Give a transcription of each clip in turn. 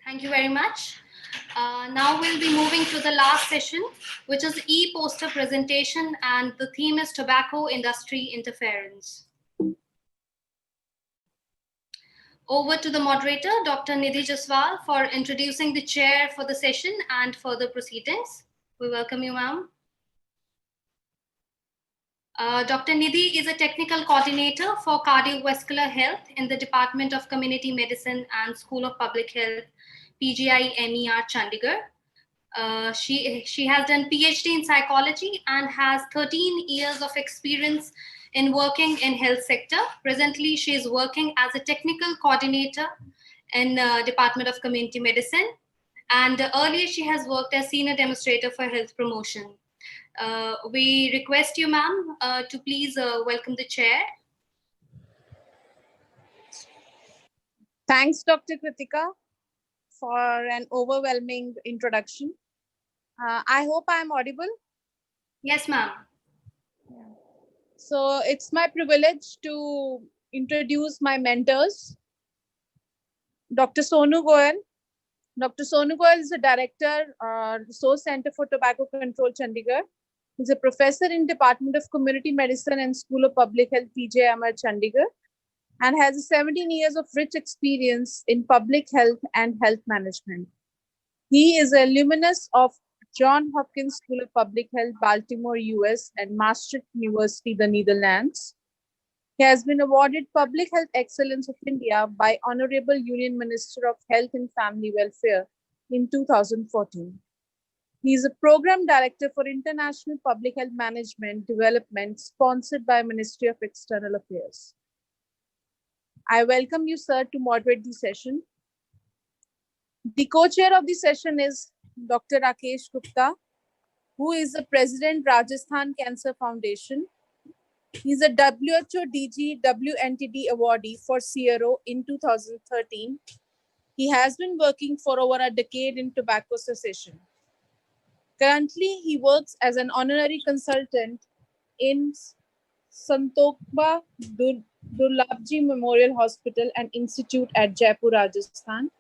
Thank you very much. Now we'll be moving to the last session, which is e-poster presentation, and the theme is tobacco industry interference. Over to the moderator, Dr. Nidhi Jaswal, for introducing the chair for the session and further proceedings. We welcome you, ma'am. Dr. Nidhi is a technical coordinator for cardiovascular health in the Department of Community Medicine and School of Public Health, PGI MER, Chandigarh. She has done PhD in psychology and has 13 years of experience in working in health sector. Presently, she is working as a technical coordinator in Department of Community Medicine. And earlier, she has worked as senior demonstrator for health promotion. We request you, ma'am, to please welcome the chair. Thanks, Dr. Kritika, for an overwhelming introduction. I hope I'm audible. Yes, ma'am. So it's my privilege to introduce my mentors, Dr. Sonu Goyal. Dr. Sonu Goyal is the director, Resource Center for Tobacco Control, Chandigarh. He's a professor in Department of Community Medicine and School of Public Health, PJMR, Chandigarh, and has 17 years of rich experience in public health and health management. He is a alumnus of Johns Hopkins School of Public Health, Baltimore, US, and Maastricht University, the Netherlands. He has been awarded Public Health Excellence of India by Honorable Union Minister of Health and Family Welfare in 2014. He is a Program Director for International Public Health Management Development, sponsored by Ministry of External Affairs. I welcome you, sir, to moderate the session. The co-chair of the session is Dr. Rakesh Gupta, who is the President, Rajasthan Cancer Foundation. He's a WHO DG WNTD awardee for CRO in 2013. He has been working for over a decade in tobacco cessation. Currently, he works as an honorary consultant in Santokba Durlabji Memorial Hospital and Institute at Jaipur, Rajasthan.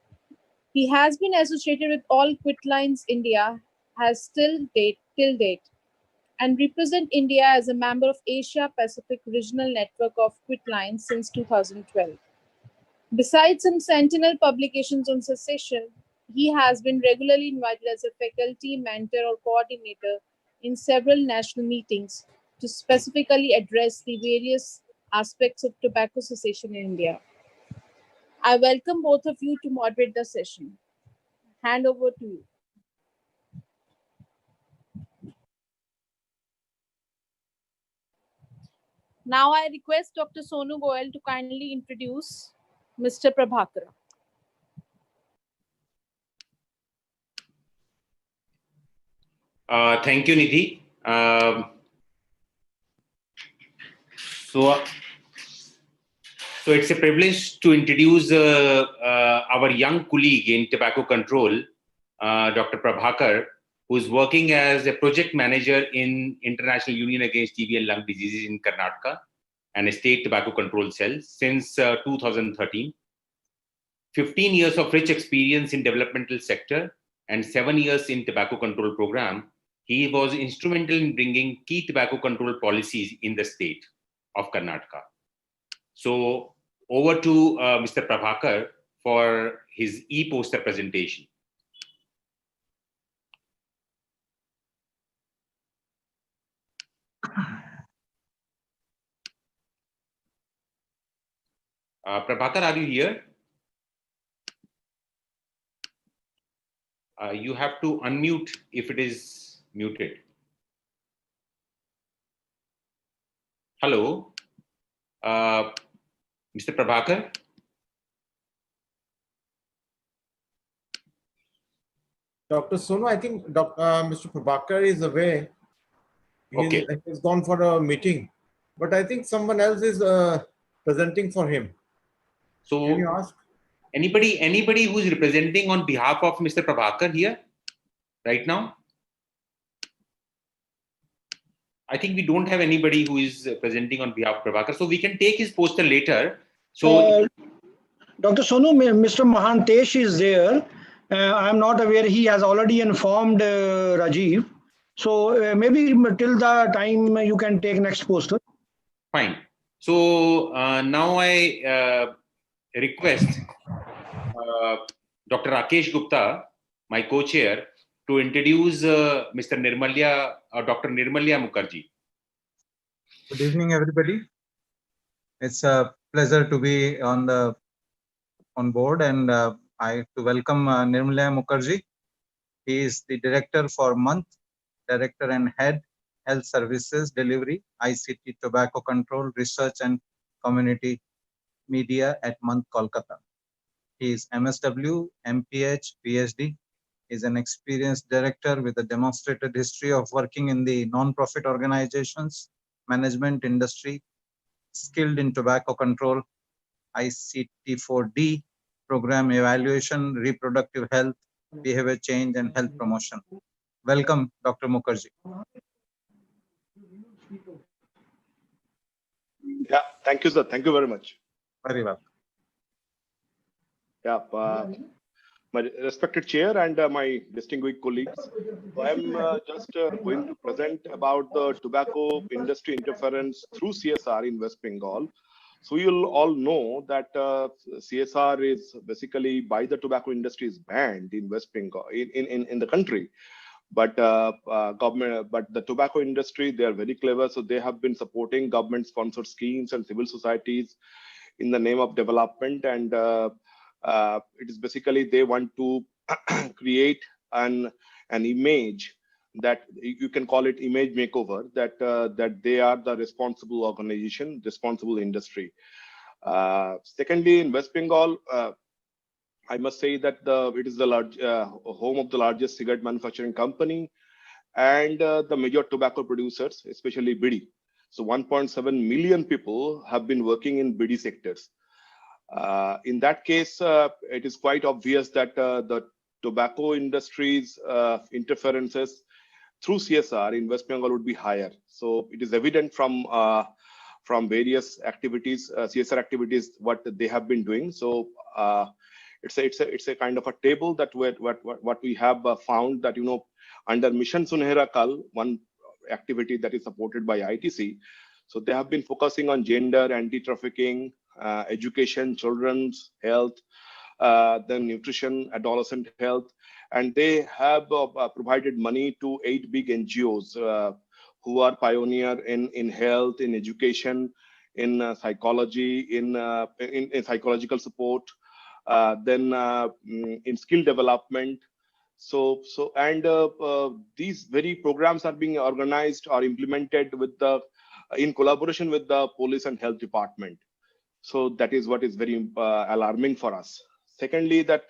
He has been associated with all Quitlines India till date, and represent India as a member of Asia Pacific Regional Network of Quitlines since 2012. Besides some sentinel publications on cessation, he has been regularly invited as a faculty, mentor, or coordinator in several national meetings to specifically address the various aspects of tobacco cessation in India. I welcome both of you to moderate the session. Hand over to you. Now I request Dr. Sonu Goyal to kindly introduce Mr. Prabhakar. Thank you, Nidhi. So it's a privilege to introduce our young colleague in tobacco control, Dr. Prabhakar, who is working as a project manager in International Union Against TB and Lung Diseases in Karnataka and a state tobacco control cell since 2013. 15 years of rich experience in developmental sector and 7 years in tobacco control program. He was instrumental in bringing key tobacco control policies in the state of Karnataka. So over to Mr. Prabhakar for his e-poster presentation. Prabhakar, are you here? You have to unmute if it is muted. Hello, Mr. Prabhakar. Dr. Sonu, I think Mr. Prabhakar is away. He's gone for a meeting, but I think someone else is presenting for him. So can you ask? Anybody who is representing on behalf of Mr. Prabhakar here right now? I think we don't have anybody who is presenting on behalf of Prabhakar, so we can take his poster later. So, Dr. Sonu, Mr. Mahantesh is there. I am not aware. He has already informed Rajiv. So maybe till the time you can take next poster. Fine. So now I request Dr. Rakesh Gupta, my co-chair, to introduce Mr. Nirmalya or Dr. Nirmalya Mukherjee. Good evening, everybody. It's a pleasure to be on board, and I to welcome Nirmalya Mukherjee. He is the director for month, director and head health services delivery, ICT, tobacco control, research and community media at month Kolkata. He is MSW, MPH, PhD. He is an experienced director with a demonstrated history of working in the non-profit organizations, management industry, skilled in tobacco control, ICT4D, program evaluation, reproductive health, behavior change, and health promotion. Welcome, Dr. Mukherjee. Yeah, thank you, sir. Thank you very much. Very well. Yeah, my respected chair and my distinguished colleagues, I am just going to present about the tobacco industry interference through CSR in West Bengal. So you'll all know that CSR is basically by the tobacco industry is banned in West Bengal in the country. But government, but the tobacco industry, they are very clever. So they have been supporting government-sponsored schemes and civil societies in the name of development, and it is basically they want to create an image that you can call it image makeover, that that they are the responsible organization, responsible industry. Secondly, in West Bengal, I must say that it is the home of the largest cigarette manufacturing company and the major tobacco producers, especially bidi. So 1.7 million people have been working in bidi sectors. In that case, it is quite obvious that the tobacco industry's interferences through CSR in West Bengal would be higher. So it is evident from various activities, CSR activities, what they have been doing. So it's a kind of a table that what we have found that, you know, under Mission Sunehra Kal, one activity that is supported by ITC. So they have been focusing on gender, anti-trafficking, education, children's health, then nutrition, adolescent health, and they have provided money to 8 big NGOs who are pioneer in health, in education, in psychology, in psychological support, then in skill development. So these very programs are being organized or implemented with the in collaboration with the police and health department. So that is what is very alarming for us. Secondly, that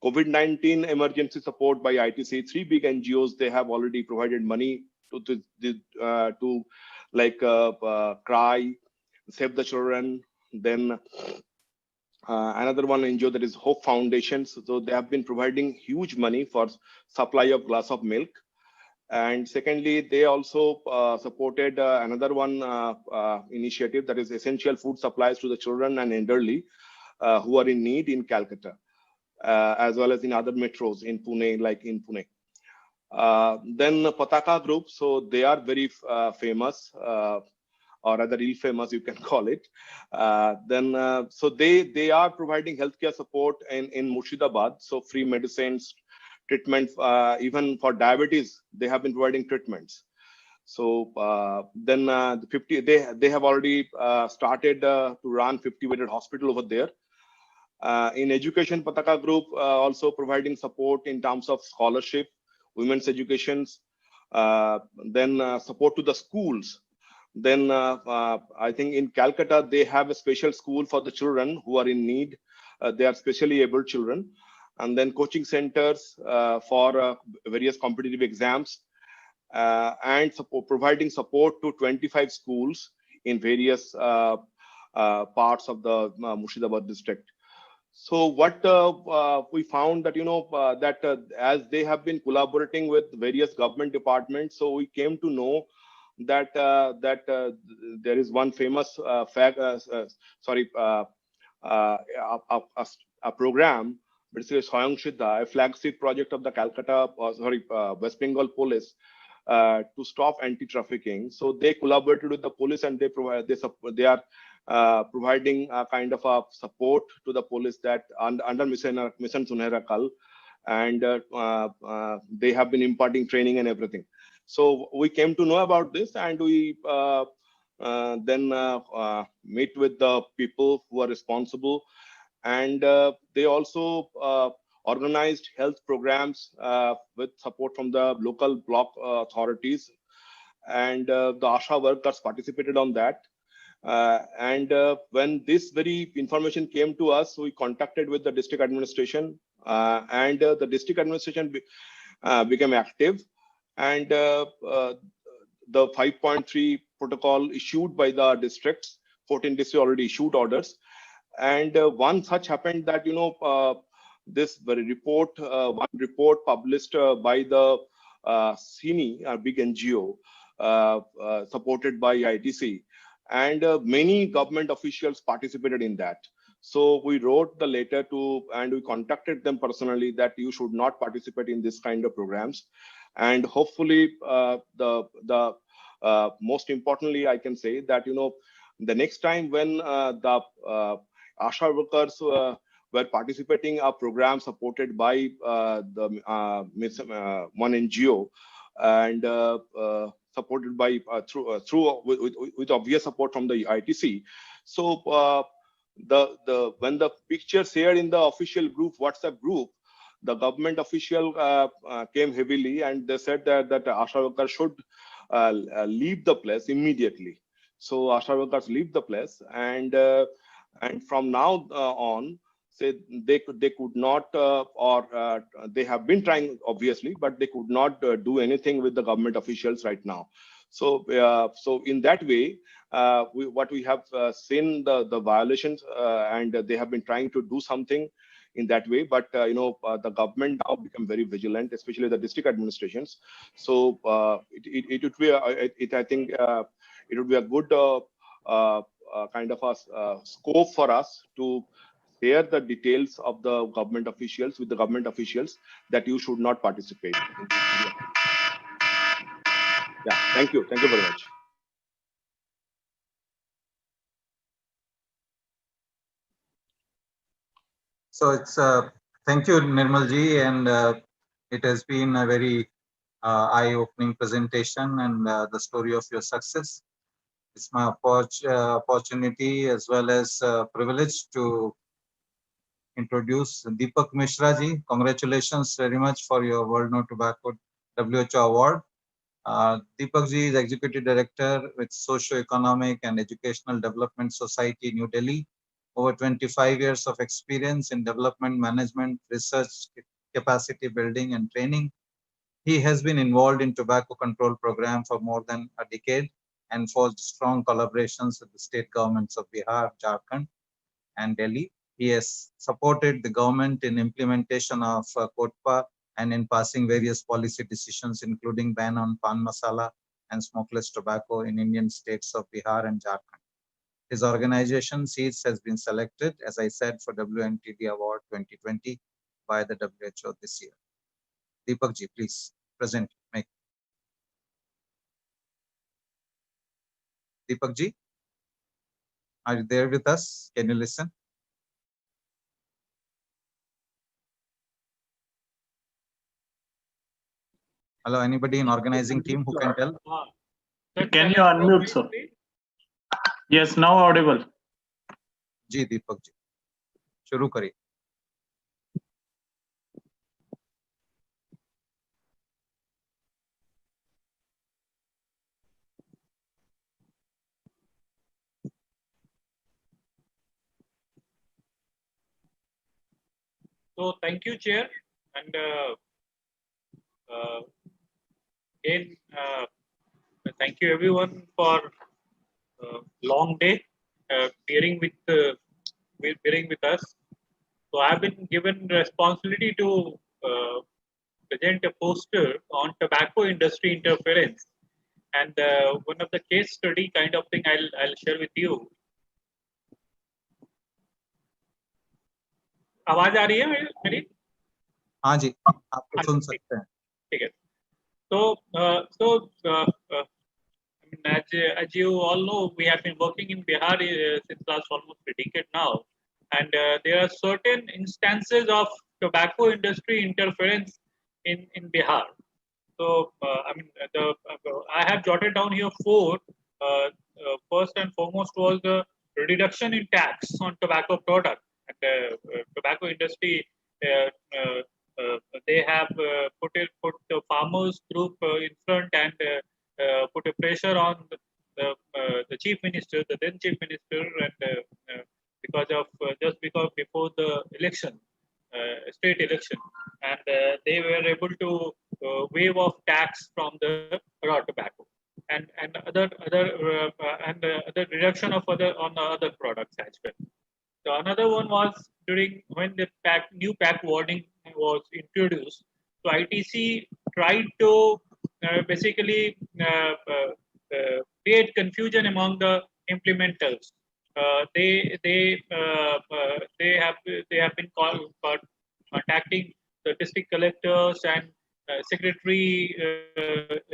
COVID-19 emergency support by ITC, 3 big NGOs, they have already provided money to like CRY, Save the Children, then another one NGO, that is Hope Foundation. So they have been providing huge money for supply of glass of milk. And secondly, they also supported another one initiative, that is essential food supplies to the children and elderly who are in need in Calcutta, as well as in other metros in Pune, like in Pune. Then Pataka Group, so they are very famous, or rather ill-famous, you can call it. So they are providing healthcare support in Murshidabad, so free medicines, treatment, even for diabetes, they have been providing treatments. So then they have already started to run 50-bedded hospital over there. In education, Pataka Group also providing support in terms of scholarship, women's educations, then support to the schools. Then I think in Calcutta, they have a special school for the children who are in need. They are specially able children. And then coaching centers for various competitive exams, and providing support to 25 schools in various parts of the Murshidabad district. So what we found that, you know, that as they have been collaborating with various government departments, so we came to know that there is one famous a program basically Swayam Siddha, a flagship project of the West Bengal police to stop anti-trafficking. So they collaborated with the police, and they are providing a kind of a support to the police that under Mission Sunehra Kal, and they have been imparting training and everything. So we came to know about this, and we then meet with the people who are responsible, and they also organized health programs with support from the local block authorities, and the ASHA workers participated on that. And when this very information came to us, we contacted with the district administration, and the district administration became active, and the 5.3 protocol issued by the districts, 14 districts already issued orders. And one such happened that, this very report, one report published by the CINI, a big NGO, supported by ITC, and many government officials participated in that. So we wrote the letter and we contacted them personally that you should not participate in this kind of programs. And hopefully, most importantly, I can say that, the next time when the ASHA workers were participating in a program supported by one NGO, and supported by with obvious support from the ITC. So when the picture shared in the official group, WhatsApp group, the government official came heavily, and they said that ASHA workers should leave the place immediately. So ASHA workers leave the place, and from now on, say they could not, or they have been trying obviously, but they could not do anything with the government officials right now. So so in that way, what we have seen the violations, and they have been trying to do something in that way, but the government now become very vigilant, especially the district administrations. So it would be I think it would be a good kind of a scope for us to share the details of the government officials with the government officials that you should not participate. Yeah, thank you very much. So it's thank you, Nirmal ji, and it has been a very eye-opening presentation, and the story of your success. It's my opportunity as well as privilege to introduce Deepak Mishra ji. Congratulations very much for your World No Tobacco WHO award. Deepak ji is Executive Director with Socio-Economic and Educational Development Society, New Delhi. Over 25 years of experience in development management, research, capacity building, and training. He has been involved in tobacco control program for more than a decade and forged strong collaborations with the state governments of Bihar, Jharkhand, and Delhi. He has supported the government in implementation of Kotpa and in passing various policy decisions, including ban on pan masala and smokeless tobacco in Indian states of Bihar and Jharkhand. His organization, SEEDS, has been selected, as I said, for WNTD Award 2020 by the WHO this year. Deepak ji, please present. Deepak ji, are you there with us? Can you listen? Hello, anybody in organizing team who can tell? Can you unmute, sir? Yes, now audible. Ji, Deepak ji. Shuru kariye. So thank you, Chair, and again thank you everyone for long day bearing with us. So I've been given responsibility to present a poster on tobacco industry interference, and one of the case study kind of thing I'll share with you. आवाज आ रही है मेरी? हाँ जी, आपको सुन सकते हैं। ठीक है। I mean, as you all know, we have been working in Bihar since last almost a decade now, and there are certain instances of tobacco industry interference in Bihar. So, I have jotted down here four. First and foremost was the reduction in tax on tobacco product. And tobacco industry, uh, uh, they have put the farmers group in front and put a pressure on the chief minister, the then chief minister, and because of just because before the election, state election, and they were able to waive off tax from the raw tobacco and other reduction of other products as well. So another one was during when the new pack warning was introduced. So ITC tried to basically create confusion among the implementers. They have been contacting the district collectors and secretary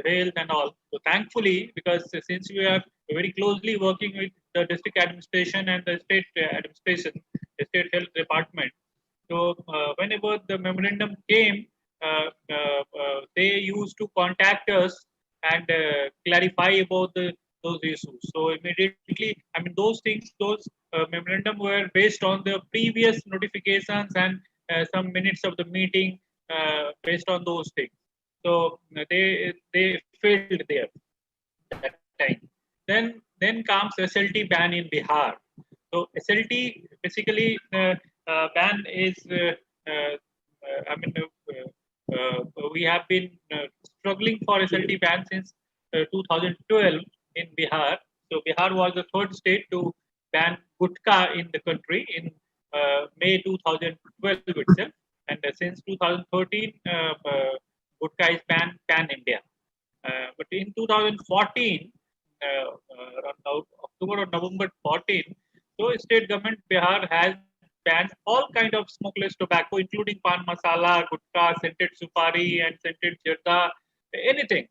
health and all. So thankfully, because since we are very closely working with the district administration and the state administration, the state health department. So whenever the memorandum came, they used to contact us and clarify about those issues. So immediately, I mean, those things, those memorandum were based on the previous notifications and some minutes of the meeting based on those things. So they failed there that time. Then comes SLT ban in Bihar. So SLT basically ban is we have been struggling for SLT ban since 2012 in Bihar. So Bihar was the third state to ban gutka in the country in May 2012 itself, and since 2013, gutka is banned pan-India. But in 2014, around October or November 14, so state government Bihar has banned all kind of smokeless tobacco, including pan masala, gutka, scented supari, and scented jarda, anything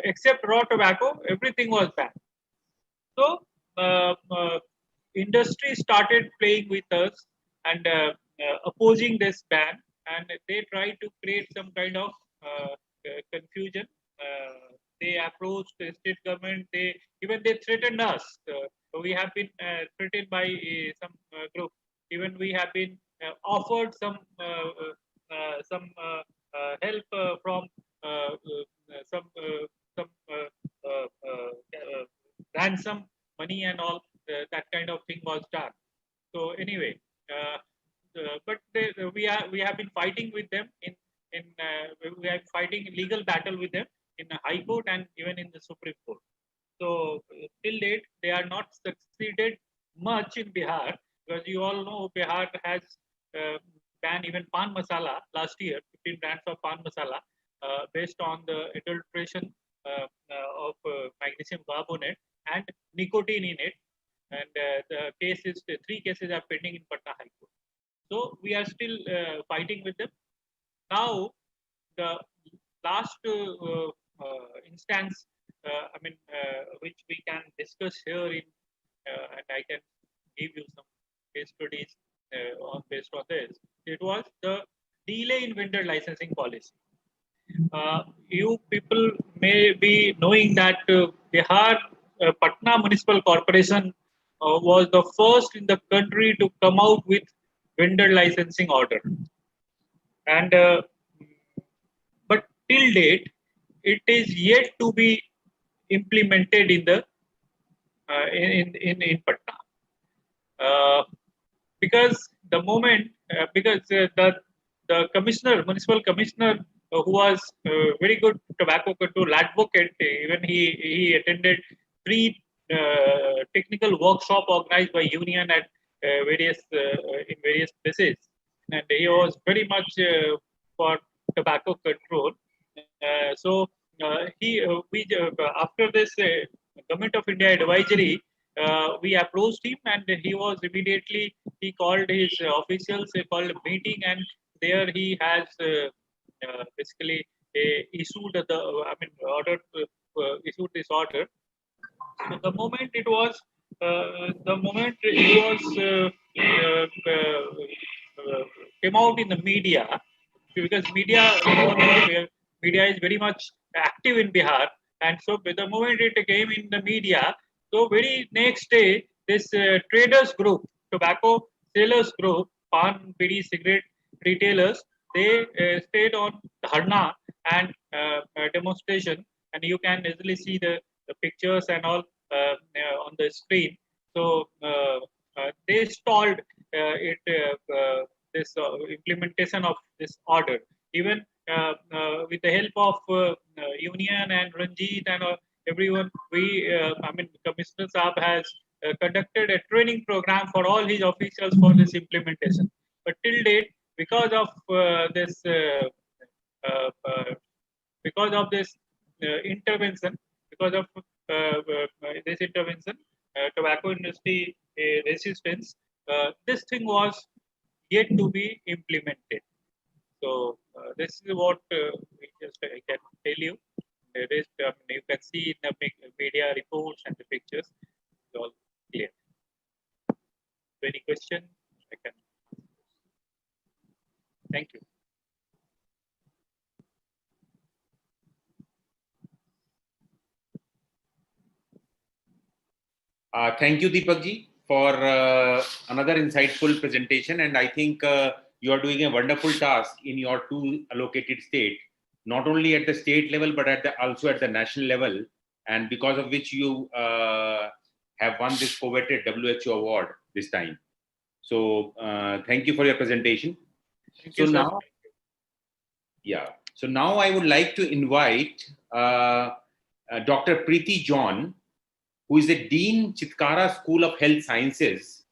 except raw tobacco. Everything was banned. So industry started playing with us and opposing this ban, and they tried to create some kind of confusion. They approached the state government. They threatened us. We have been threatened by some group. Even we have been offered some help from some ransom money and all. That kind of thing was done. So anyway, we have been fighting with them we are fighting legal battle with them in the High Court and even in the Supreme Court. So till date, they are not succeeded much in Bihar, because you all know Bihar has banned even pan masala last year, 15 brands of pan masala based on the adulteration of magnesium carbonate and nicotine in it. And the 3 cases are pending in Patna High Court. So we are still fighting with them. Now, the last instance, which we can discuss here and I can give you some case studies based on this. It was the delay in vendor licensing policy. You people may be knowing that Bihar Patna Municipal Corporation was the first in the country to come out with vendor licensing order, and but till date, it is yet to be implemented in the in Patna. Because the moment the commissioner, municipal commissioner, who was very good tobacco control advocate, even he attended 3 technical workshop organized by union at various in various places, and he was very much for tobacco control. So he we after this Government of India advisory, we approached him, and he was immediately, he called his officials, he called a meeting, and there he has basically issued issued this order. So the moment it was came out in the media, because media is very much active in Bihar, and so the moment it came in the media, so very next day this traders group, tobacco sellers group, pan, bidi, cigarette retailers, they stayed on dharna and demonstration, and you can easily see the pictures and all on the screen. So they stalled this implementation of this order. Even with the help of Union and Ranjit and everyone, Commissioner Saab has conducted a training program for all his officials for this implementation. But till date, because of this intervention, because of this intervention, tobacco industry resistance, this thing was yet to be implemented. So this is what I can tell you. The rest, you can see in the media reports and the pictures. It's all clear. So any question? I can. Thank you. Thank you, Deepak ji, for another insightful presentation. And I think you are doing a wonderful task in your two allocated states, not only at the state level, but also at the national level. And because of which you have won this coveted WHO award this time. So thank you for your presentation. So now I would like to invite Dr. Preeti John, who is the Dean, Chitkara School of Health Sciences,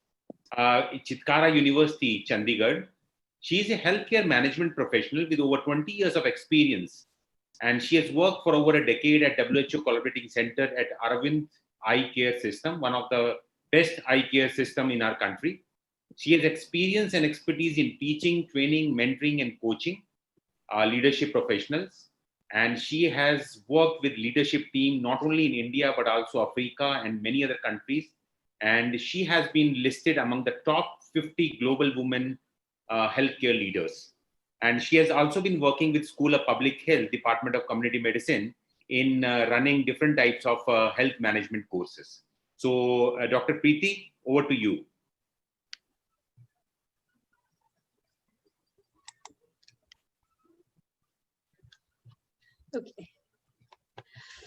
Chitkara University, Chandigarh. She is a healthcare management professional with over 20 years of experience, and she has worked for over a decade at WHO Collaborating Center at Aravind Eye Care System, one of the best eye care system in our country. She has experience and expertise in teaching, training, mentoring, and coaching leadership professionals. And she has worked with leadership team, not only in India, but also Africa and many other countries. And she has been listed among the top 50 global women healthcare leaders. And she has also been working with School of Public Health, Department of Community Medicine, in running different types of health management courses. So Dr. Preeti, over to you. Okay.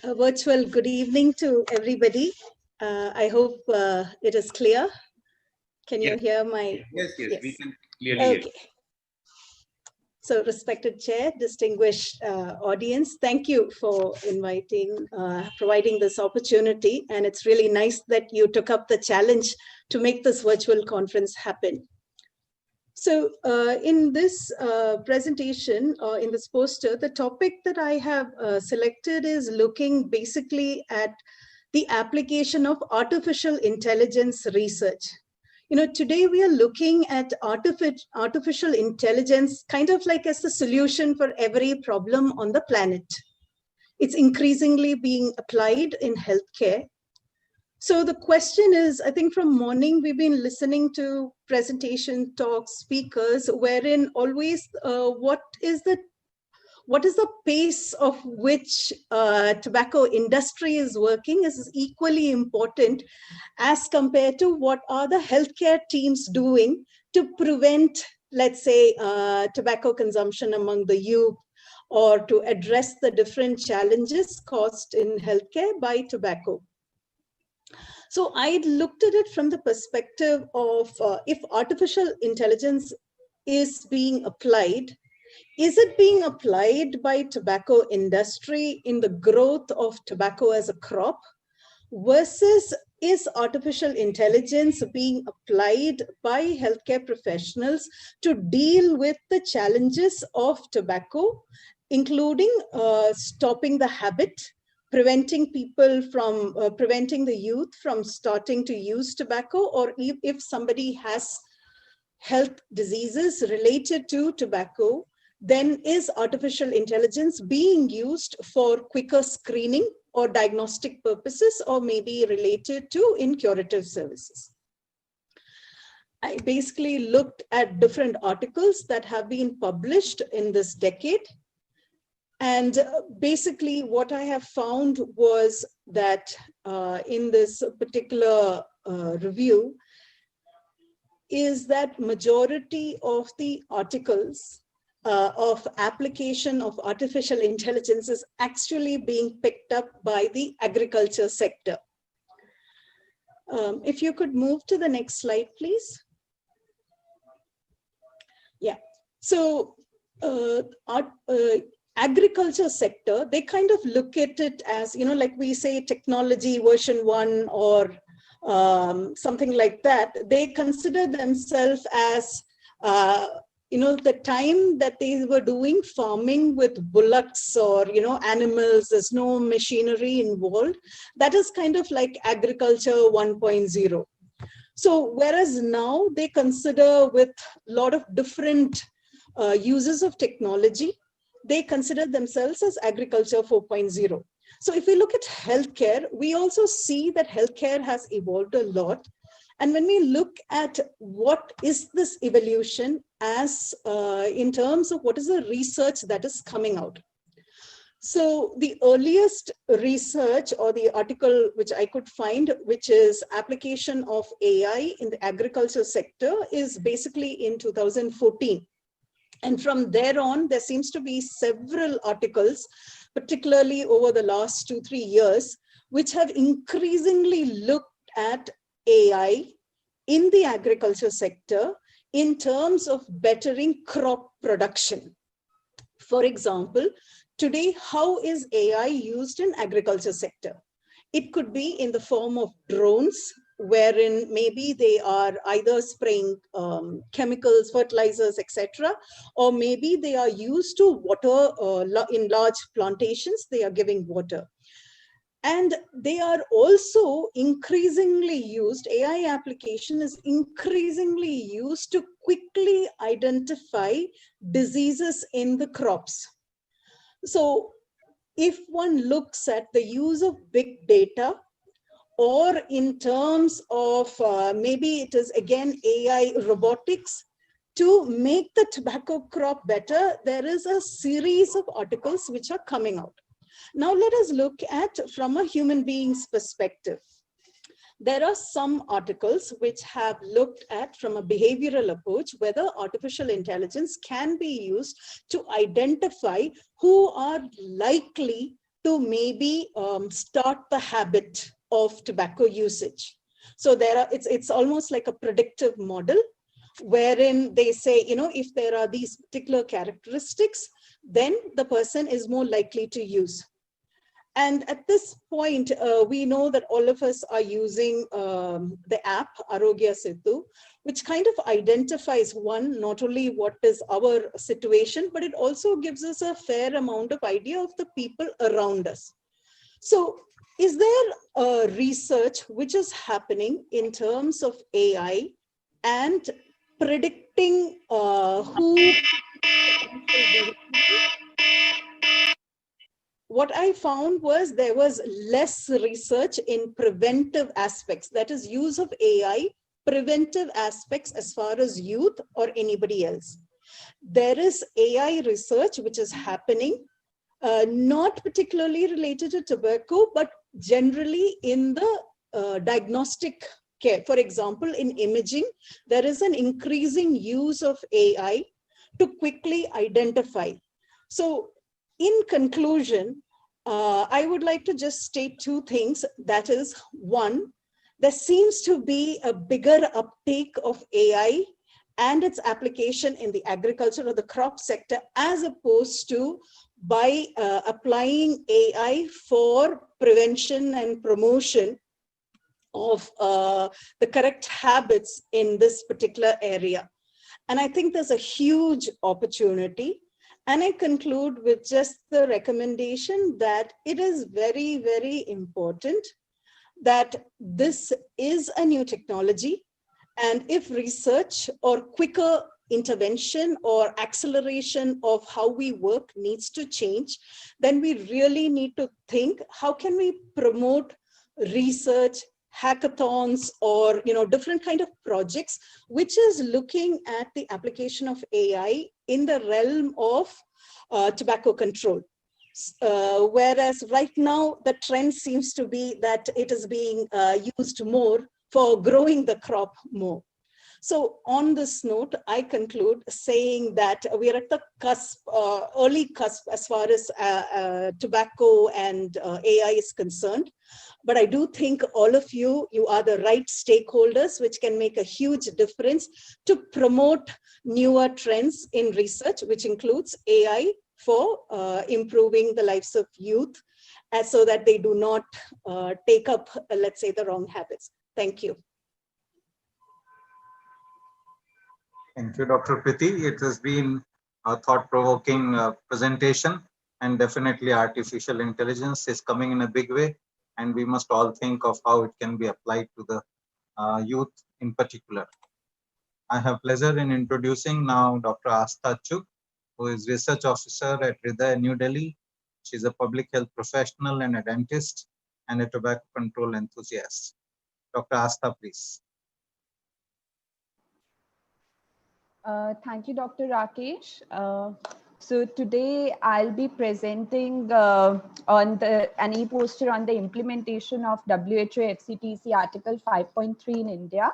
A virtual good evening to everybody. I hope it is clear. Can you hear my? Yes, we can clearly hear. Okay. So, respected Chair, distinguished audience, thank you for inviting, providing this opportunity. And it's really nice that you took up the challenge to make this virtual conference happen. So in this presentation, in this poster, the topic that I have selected is looking basically at the application of artificial intelligence research. You know, today we are looking at artificial intelligence kind of like as the solution for every problem on the planet. It's increasingly being applied in healthcare. So the question is, I think from morning we've been listening to presentation talks, speakers, wherein always what is the pace of which tobacco industry is working is equally important as compared to what are the healthcare teams doing to prevent, let's say, tobacco consumption among the youth, or to address the different challenges caused in healthcare by tobacco. So I looked at it from the perspective of if artificial intelligence is being applied, is it being applied by tobacco industry in the growth of tobacco as a crop, versus is artificial intelligence being applied by healthcare professionals to deal with the challenges of tobacco, including stopping the habit, preventing people from, preventing the youth from starting to use tobacco, or if somebody has health diseases related to tobacco, then is artificial intelligence being used for quicker screening or diagnostic purposes, or maybe related to in curative services? I basically looked at different articles that have been published in this decade. And basically what I have found was that in this particular review is that majority of the articles of application of artificial intelligence is actually being picked up by the agriculture sector. If you could move to the next slide, please. Yeah, so agriculture sector, they kind of look at it as, you know, like we say technology version 1 or something like that. They consider themselves as, you know, the time that they were doing farming with bullocks or, you know, animals, there's no machinery involved. That is kind of like agriculture 1.0. So whereas now they consider with a lot of different uses of technology, they consider themselves as agriculture 4.0. So if we look at healthcare, we also see that healthcare has evolved a lot. And when we look at what is this evolution as in terms of what is the research that is coming out. So the earliest research or the article which I could find, which is application of AI in the agriculture sector, is basically in 2014. And from there on, there seems to be several articles, particularly over the last 2-3 years, which have increasingly looked at AI in the agriculture sector in terms of bettering crop production. For example, today, how is AI used in agriculture sector? It could be in the form of drones, wherein maybe they are either spraying chemicals, fertilizers, etc., or maybe they are used to water in large plantations, they are giving water. And they are also increasingly used, AI application is increasingly used to quickly identify diseases in the crops. So if one looks at the use of big data, or in terms of maybe it is again AI robotics to make the tobacco crop better, there is a series of articles which are coming out. Now let us look at from a human being's perspective. There are some articles which have looked at from a behavioral approach whether artificial intelligence can be used to identify who are likely to maybe start the habit of tobacco usage. So there are, it's almost like a predictive model wherein they say, you know, if there are these particular characteristics, then the person is more likely to use. And at this point, we know that all of us are using the app Arogya Setu, which kind of identifies one, not only what is our situation, but it also gives us a fair amount of idea of the people around us. So is there a research which is happening in terms of AI and predicting who? What I found was there was less research in preventive aspects, that is use of AI, preventive aspects as far as youth or anybody else. There is AI research which is happening, not particularly related to tobacco, but generally in the diagnostic care. For example, in imaging, there is an increasing use of AI to quickly identify. So in conclusion, I would like to just state two things. That is, one, there seems to be a bigger uptake of AI and its application in the agriculture or the crop sector, as opposed to by applying AI for prevention and promotion of the correct habits in this particular area. And I think there's a huge opportunity. And I conclude with just the recommendation that it is very, very important that this is a new technology. And if research or quicker intervention or acceleration of how we work needs to change, then we really need to think, how can we promote research, hackathons, or different kind of projects, which is looking at the application of AI in the realm of tobacco control. Whereas right now, the trend seems to be that it is being used more for growing the crop more. So on this note, I conclude saying that we are at the cusp, early cusp, as far as tobacco and AI is concerned. But I do think all of you are the right stakeholders, which can make a huge difference to promote newer trends in research, which includes AI for improving the lives of youth, so that they do not take up, let's say, the wrong habits. Thank you. Thank you, Dr. Priti. It has been a thought-provoking presentation, and definitely artificial intelligence is coming in a big way, and we must all think of how it can be applied to the youth in particular. I have pleasure in introducing now Dr. Astha Chugh, who is Research Officer at Hriday, New Delhi. She is a public health professional and a dentist and a tobacco control enthusiast. Dr. Astha, please. Thank you, Dr. Rakesh. So today I'll be presenting on an e-poster on the implementation of WHO FCTC Article 5.3 in India.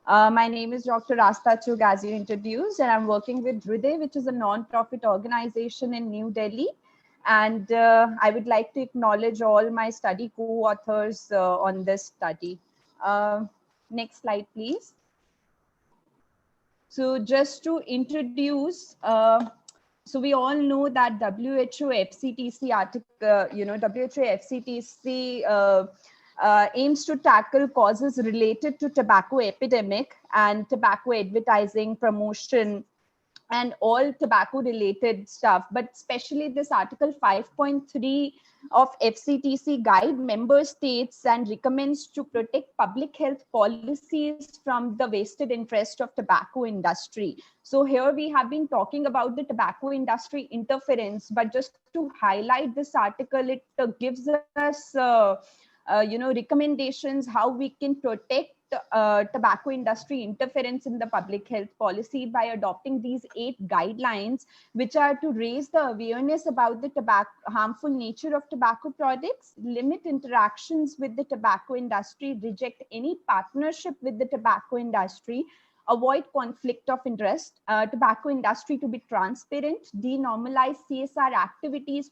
My name is Dr. Astha Chugh, as you introduced, and I'm working with Hriday, which is a non-profit organization in New Delhi. And I would like to acknowledge all my study co-authors on this study. Next slide, please. So just to introduce, so we all know that WHO FCTC article, WHO FCTC aims to tackle causes related to tobacco epidemic and tobacco advertising, promotion, and all tobacco related stuff. But especially this Article 5.3 of FCTC guide member states and recommends to protect public health policies from the vested interest of tobacco industry. So here we have been talking about the tobacco industry interference, but just to highlight this article, it gives us recommendations how we can protect tobacco industry interference in the public health policy by adopting these 8 guidelines, which are to raise the awareness about the harmful nature of tobacco products, limit interactions with the tobacco industry, reject any partnership with the tobacco industry, avoid conflict of interest, tobacco industry to be transparent, denormalize CSR activities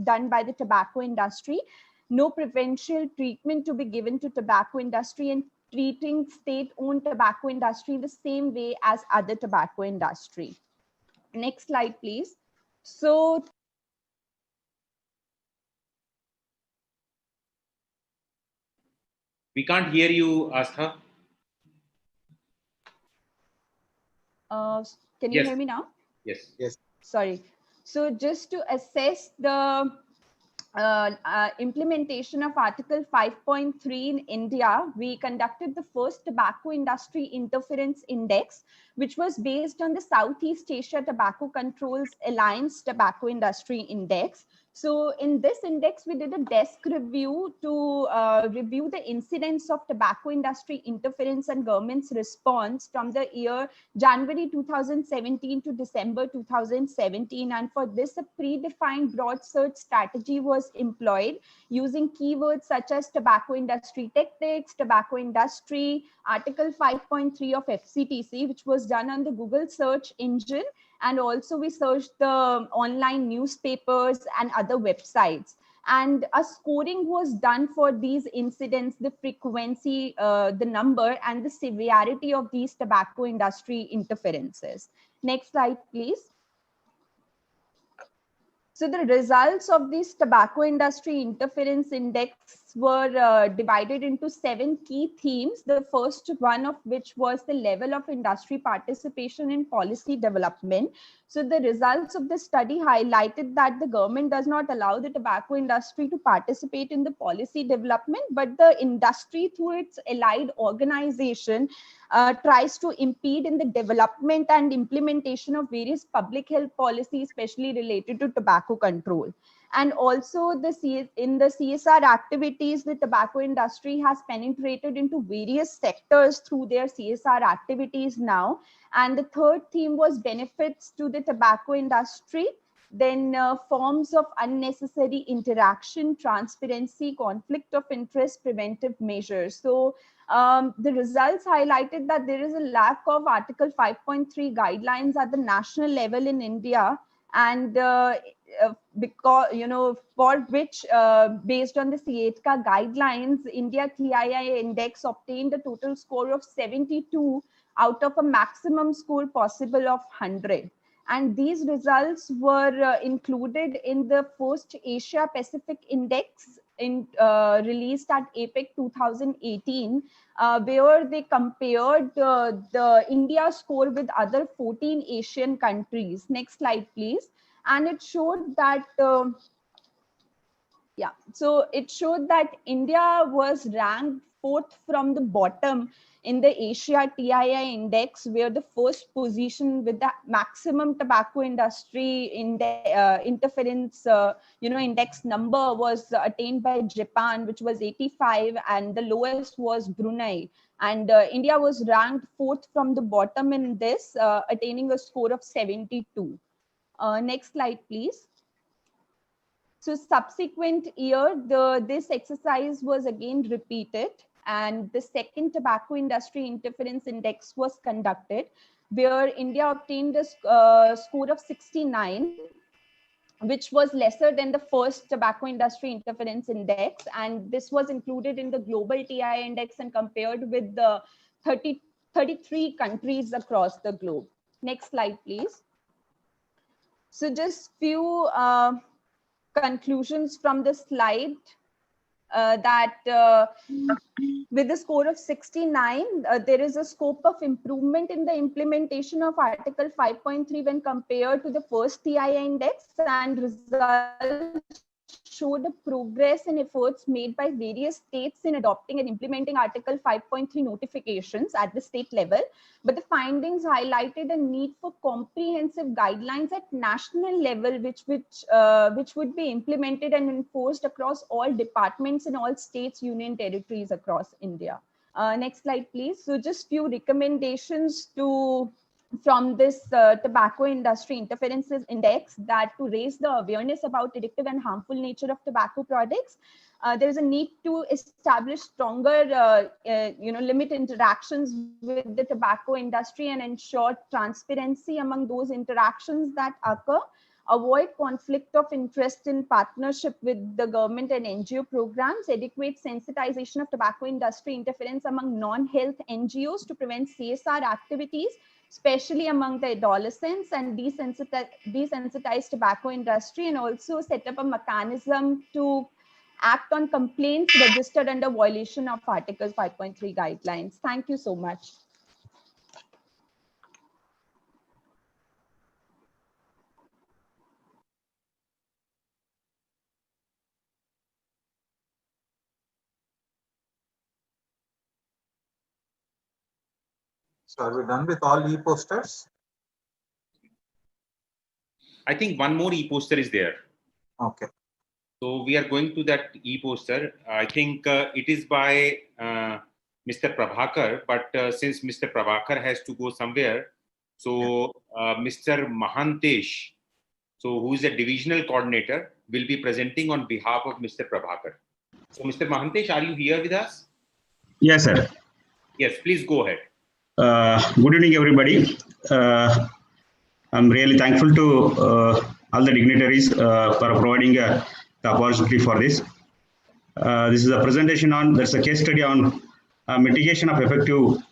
done by the tobacco industry, no preferential treatment to be given to tobacco industry, and treating state-owned tobacco industry in the same way as other tobacco industry. Next slide, please. So we can't hear you, Astha. Can you hear me now? Yes. Yes. Sorry. So just to assess the implementation of Article 5.3 in India, we conducted the first tobacco industry interference index, which was based on the Southeast Asia Tobacco Controls Alliance Tobacco Industry Index. So in this index, we did a desk review to review the incidence of tobacco industry interference and government's response from the year January 2017 to December 2017. And for this, a predefined broad search strategy was employed using keywords such as tobacco industry tactics, tobacco industry, Article 5.3 of FCTC, which was done on the Google search engine. And also we searched the online newspapers and other websites. And a scoring was done for these incidents, the frequency, the number, and the severity of these tobacco industry interferences. Next slide, please. So the results of this tobacco industry interference index were divided into 7 key themes, the first one of which was the level of industry participation in policy development. So the results of the study highlighted that the government does not allow the tobacco industry to participate in the policy development, but the industry through its allied organization tries to impede in the development and implementation of various public health policies, especially related to tobacco control. And also in the CSR activities, the tobacco industry has penetrated into various sectors through their CSR activities now. And the third theme was benefits to the tobacco industry, then forms of unnecessary interaction, transparency, conflict of interest, preventive measures. So the results highlighted that there is a lack of Article 5.3 guidelines at the national level in India, and because, you know, for which based on the CETCA guidelines, India TII index obtained a total score of 72 out of a maximum score possible of 100. And these results were included in the first Asia Pacific Index released at APEC 2018, where they compared the India score with other 14 Asian countries. Next slide, please. And it showed that, it showed that India was ranked 4th from the bottom in the Asia TII index, where the first position with the maximum tobacco industry interference, index number was attained by Japan, which was 85, and the lowest was Brunei. And India was ranked 4th from the bottom in this, attaining a score of 72. Next slide, please. So subsequent year, this exercise was again repeated, and the second tobacco industry interference index was conducted, where India obtained a score of 69, which was lesser than the first tobacco industry interference index. And this was included in the global TI index and compared with the 33 countries across the globe. Next slide, please. So just few conclusions from the slide. With a score of 69, there is a scope of improvement in the implementation of Article 5.3 when compared to the first TI index, and results showed a progress in efforts made by various states in adopting and implementing Article 5.3 notifications at the state level. But the findings highlighted a need for comprehensive guidelines at national level, which would be implemented and enforced across all departments in all states, union territories across India. Next slide, please. So just few recommendations from this tobacco industry interferences index, that to raise the awareness about addictive and harmful nature of tobacco products, there is a need to establish stronger limit interactions with the tobacco industry and ensure transparency among those interactions that occur, avoid conflict of interest in partnership with the government and NGO programs, adequate sensitization of tobacco industry interference among non-health NGOs to prevent CSR activities, especially among the adolescents, and desensitize tobacco industry, and also set up a mechanism to act on complaints registered under violation of Articles 5.3 guidelines. Thank you so much. So are we done with all e-posters? I think one more e-poster is there. Okay. So we are going to that e-poster. I think it is by Mr. Prabhakar, but since Mr. Prabhakar has to go somewhere, so Mr. Mahantesh, so who is a divisional coordinator, will be presenting on behalf of Mr. Prabhakar. So Mr. Mahantesh, are you here with us? Yes, sir. Yes, please go ahead. Good evening, everybody. I'm really thankful to all the dignitaries for providing the opportunity for this. This is a presentation on, there's a case study on mitigation of effective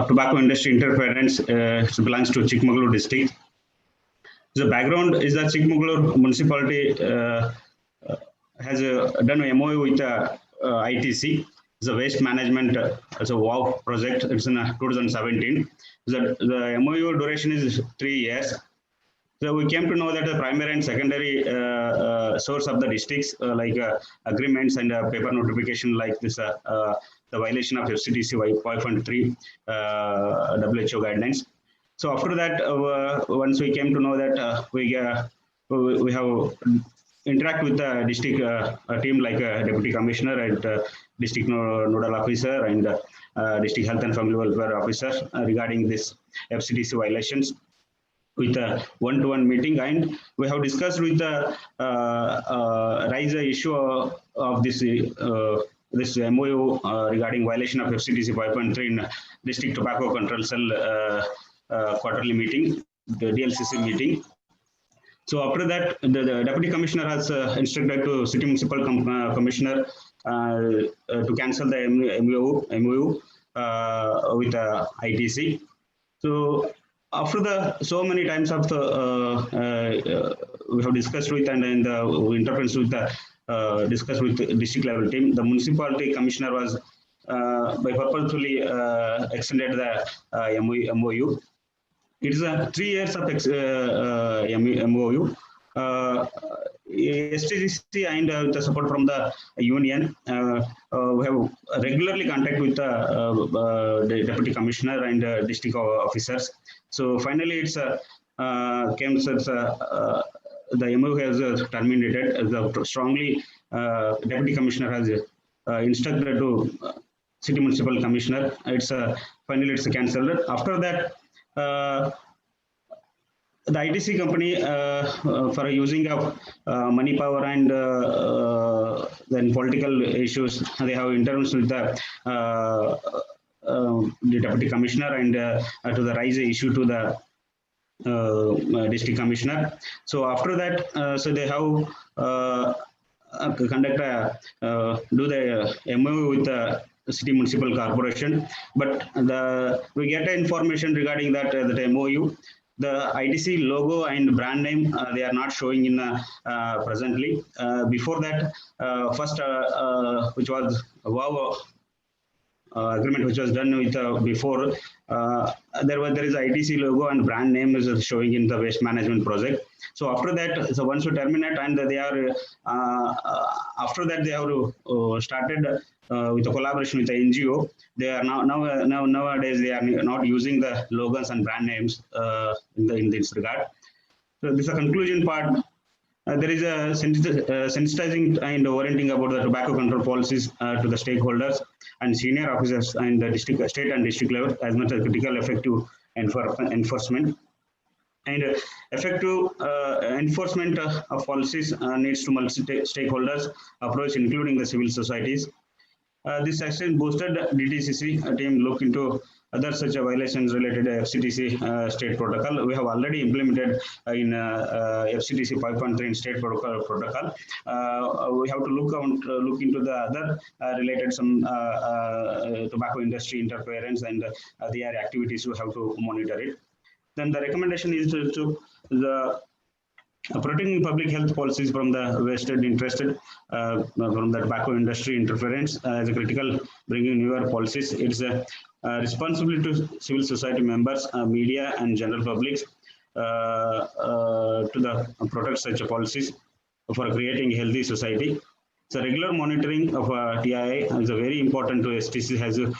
tobacco industry interference. It belongs to Chikmagalur district. The background is that Chikmagalur municipality has done an MOU with ITC. It's a waste management as a WOW project. It's in 2017. The MOU duration is 3 years. So we came to know that the primary and secondary source of the districts like agreements and paper notification like this, the violation of FCTC 5.3 WHO guidelines. So after that, once we came to know that we have interact with the district team like deputy commissioner and district nodal officer and district health and family welfare officer regarding this FCTC violations with a one-to-one meeting, and we have discussed with the raise the issue of this this MOU regarding violation of FCTC 5.3 in district tobacco control cell quarterly meeting, the DLCC meeting. So after that, the deputy commissioner has instructed to city municipal commissioner to cancel the MOU with ITC. So after the so many times of the we have discussed with and interference with the discussed with the district level team, the municipality commissioner was by purposefully extended the MOU. It is 3 years of MOU. STCC and with the support from the union, we have regularly contact with the deputy commissioner and district officers. So finally, it's came the MOU has terminated. Strongly, deputy commissioner has instructed to city municipal commissioner. It's finally it's cancelled. After that, the ITC company for using of money power and then political issues, they have intervened with the deputy commissioner and to the raise issue to the district commissioner. So after that, so they have conduct do the MOU with the city municipal corporation, but we get information regarding that that MOU. The ITC logo and brand name they are not showing in presently. Before that, first which was WOW agreement which was done with before there is ITC logo and brand name is showing in the waste management project. So after that, so once we terminate and they are after that they have started with a collaboration with the NGO. They are nowadays they are not using the logos and brand names in this regard. So this is a conclusion part. There is a sensitizing and orienting about the tobacco control policies to the stakeholders and senior officers and the district, state and district level as much as critical effective enforcement. And effective enforcement of policies needs to multi-stakeholders approach, including the civil societies. This action boosted DTCC team look into other such violations related to FCTC state protocol. We have already implemented in FCTC 5.3 in state protocol. We have to look into the other related some tobacco industry interference and their activities. We have to monitor it. Then the recommendation is to the protecting public health policies from the vested interested from the tobacco industry interference as a critical bringing newer policies. It's a responsibility to civil society members, media and general publics to the protect such policies for creating a healthy society. So regular monitoring of TII is a very important to STC has a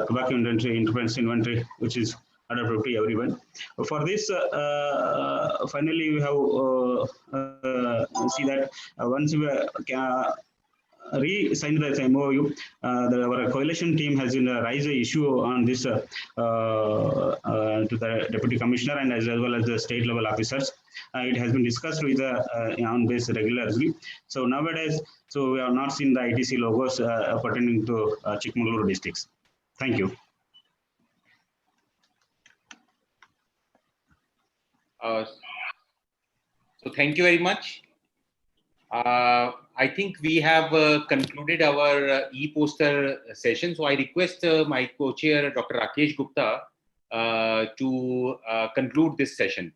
tobacco industry interference inventory, which is adaptive to everyone. For this, finally, we have see that once we re-signed the MOU, our coalition team has raised the issue on this to the deputy commissioner and as well as the state level officers. It has been discussed with on this regularly. So nowadays, so we have not seen the ITC logos pertaining to Chikmagaluru districts. Thank you. So thank you very much. I think we have concluded our e-poster session. So I request my co-chair, Dr. Rakesh Gupta, to conclude this session.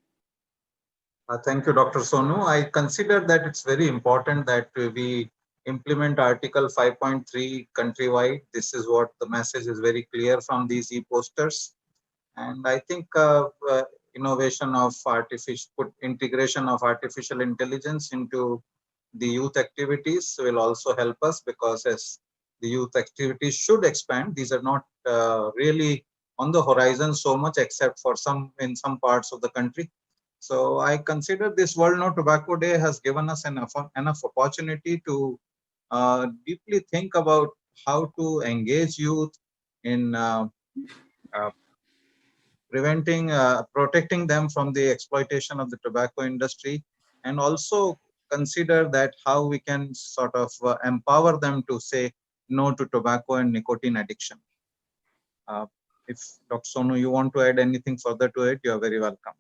Thank you, Dr. Sonu. I consider that it's very important that we implement Article 5.3 countrywide. This is what the message is very clear from these e-posters. And I think innovation of integration of artificial intelligence into the youth activities will also help us, because as the youth activities should expand, these are not really on the horizon so much, except for in some parts of the country. So I consider this World No Tobacco Day has given us enough opportunity to deeply think about how to engage youth in protecting them from the exploitation of the tobacco industry, and also consider that how we can sort of empower them to say no to tobacco and nicotine addiction. If Dr. Sonu, you want to add anything further to it, you are very welcome.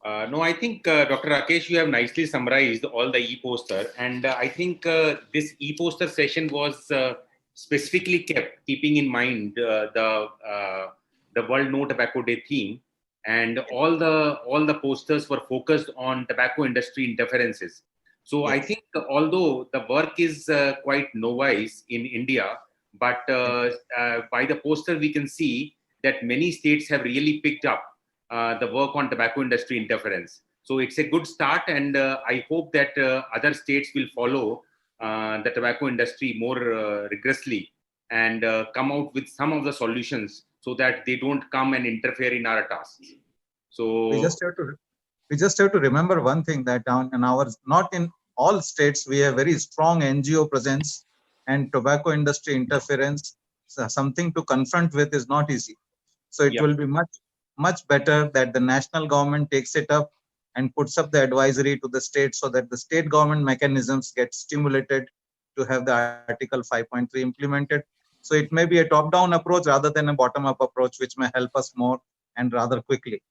No, I think Dr. Rakesh, you have nicely summarized all the e-poster, and I think this e-poster session was specifically keeping in mind the World No Tobacco Day theme, and all the posters were focused on tobacco industry interferences. So yes. I think although the work is quite novice in India, but by the poster we can see that many states have really picked up the work on tobacco industry interference. So it's a good start, and I hope that other states will follow the tobacco industry more rigorously and come out with some of the solutions so that they don't come and interfere in our tasks. So we just have to remember one thing, that not in all states we have very strong NGO presence, and tobacco industry interference, something to confront with, is not easy. So it will be much better that the national government takes it up and puts up the advisory to the state, so that the state government mechanisms get stimulated to have the Article 5.3 implemented. So it may be a top-down approach rather than a bottom-up approach, which may help us more and rather quickly.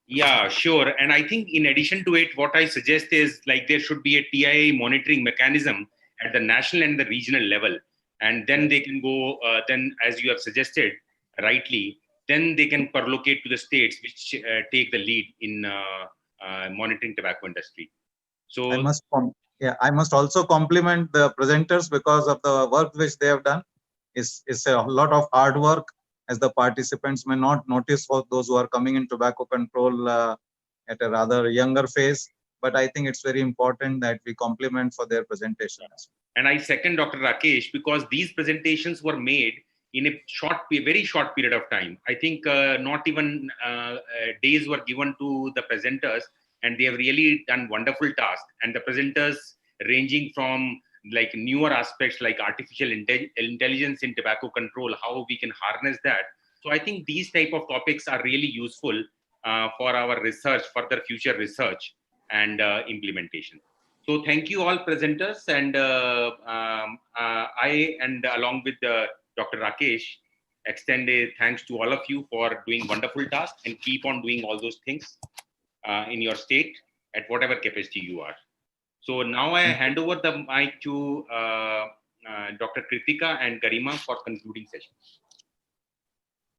Yeah, sure. And I think in addition to it, what I suggest is like there should be a TIA monitoring mechanism at the national and the regional level. And then they can go, then as you have suggested rightly, then they can perlocate to the states which take the lead in monitoring tobacco industry. So I must also compliment the presenters, because of the work which they have done. It's a lot of hard work, as the participants may not notice for those who are coming in tobacco control at a rather younger phase. But I think it's very important that we compliment for their presentations. And I second Dr. Rakesh, because these presentations were made in a very short period of time. I think not even days were given to the presenters, and they have really done wonderful tasks. And the presenters ranging from like newer aspects like artificial intelligence in tobacco control, how we can harness that. So I think these type of topics are really useful for our research, further future research and implementation. So thank you all presenters, and I, and along with Dr. Rakesh, extend a thanks to all of you for doing wonderful tasks, and keep on doing all those things in your state at whatever capacity you are. So now I hand over the mic to Dr. Kritika and Garima for concluding session.